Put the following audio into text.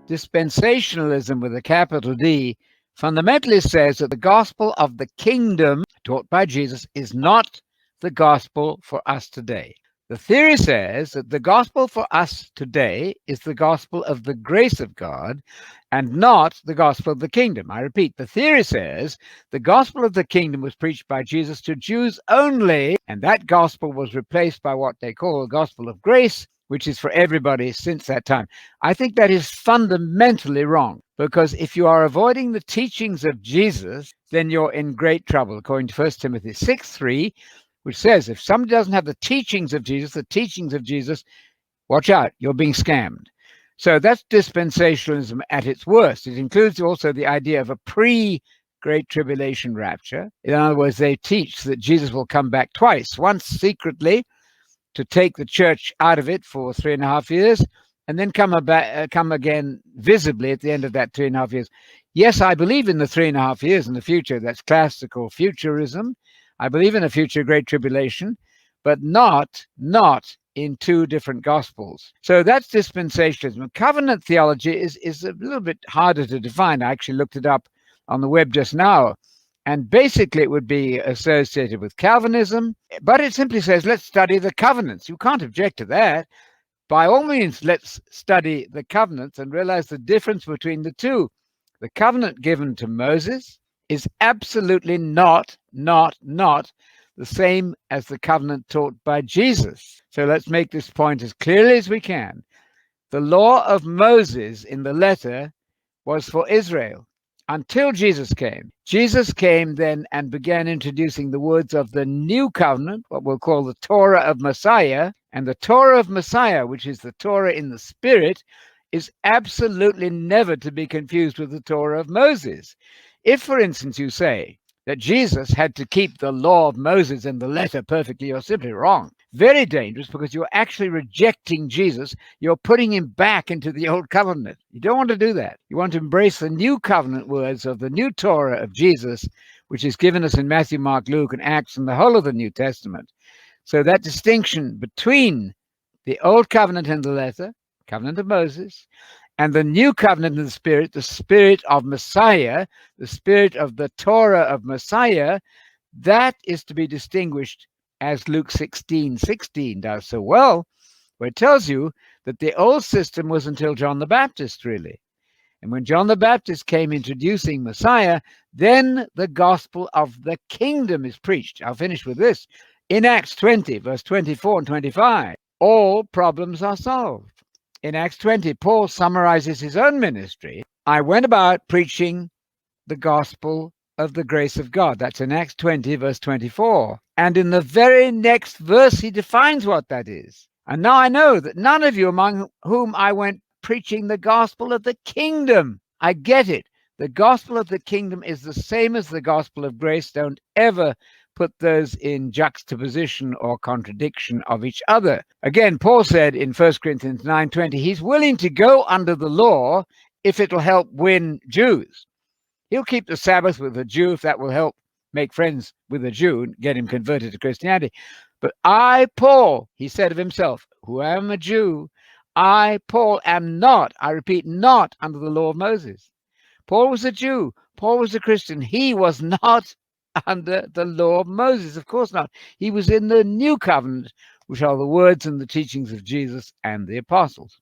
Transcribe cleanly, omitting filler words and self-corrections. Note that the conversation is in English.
Dispensationalism with a capital D fundamentally says that the gospel of the kingdom taught by Jesus is not the gospel for us today. The theory says that the gospel for us today is the gospel of the grace of God and not the gospel of the kingdom. I repeat, the theory says the gospel of the kingdom was preached by Jesus to Jews only, and that gospel was replaced by what they call the gospel of grace, which is for everybody since that time. I think that is fundamentally wrong, because if you are avoiding the teachings of Jesus, then you're in great trouble, according to 1 Timothy 6:3, which says if somebody doesn't have the teachings of Jesus, watch out, you're being scammed. So that's dispensationalism at its worst. It includes also the idea of a pre-Great Tribulation rapture. In other words, they teach that Jesus will come back twice, once secretly to take the church out of it for 3.5 years, and then come again visibly at the end of that 3.5 years. Yes, I believe in the 3.5 years in the future. That's classical futurism. I believe in a future great tribulation, but not in two different gospels. So that's dispensationalism. Covenant theology is a little bit harder to define. I actually looked it up on the web just now. And basically, it would be associated with Calvinism, but it simply says, let's study the covenants. You can't object to that. By all means, let's study the covenants and realize the difference between the two. The covenant given to Moses is absolutely not the same as the covenant taught by Jesus. So let's make this point as clearly as we can. The law of Moses in the letter was for Israel until Jesus came. Jesus came then and began introducing the words of the new covenant, what we'll call the Torah of Messiah. And the Torah of Messiah, which is the Torah in the Spirit, is absolutely never to be confused with the Torah of Moses. If, for instance, you say that Jesus had to keep the law of Moses and the letter perfectly, you're simply wrong. Very dangerous, because you're actually rejecting Jesus. You're putting him back into the old covenant. You don't want to do that. You want to embrace the new covenant words of the new Torah of Jesus, which is given us in Matthew, Mark, Luke, and Acts, and the whole of the New Testament. So that distinction between the old covenant and the letter, covenant of Moses, and the new covenant in the Spirit of Messiah, the Spirit of the Torah of Messiah, that is to be distinguished as Luke 16:16 does so well, where it tells you that the old system was until John the Baptist, really. And when John the Baptist came introducing Messiah, then the gospel of the kingdom is preached. I'll finish with this. In Acts 20, verse 24 and 25, all problems are solved. In Acts 20, Paul summarizes his own ministry. I went about preaching the gospel of the grace of God. That's in Acts 20, verse 24. And in the very next verse, he defines what that is. And now I know that none of you among whom I went preaching the gospel of the kingdom. I get it. The gospel of the kingdom is the same as the gospel of grace. Don't ever put those in juxtaposition or contradiction of each other. Again, Paul said in 1 Corinthians 9:20, he's willing to go under the law if it'll help win Jews. He'll keep the Sabbath with a Jew if that will help make friends with a Jew and get him converted to Christianity. But I, Paul, he said of himself, who am a Jew, I, Paul, am not, I repeat, not under the law of Moses. Paul was a Jew. Paul was a Christian. He was not under the law of Moses. Of course not. He was in the new covenant, which are the words and the teachings of Jesus and the apostles.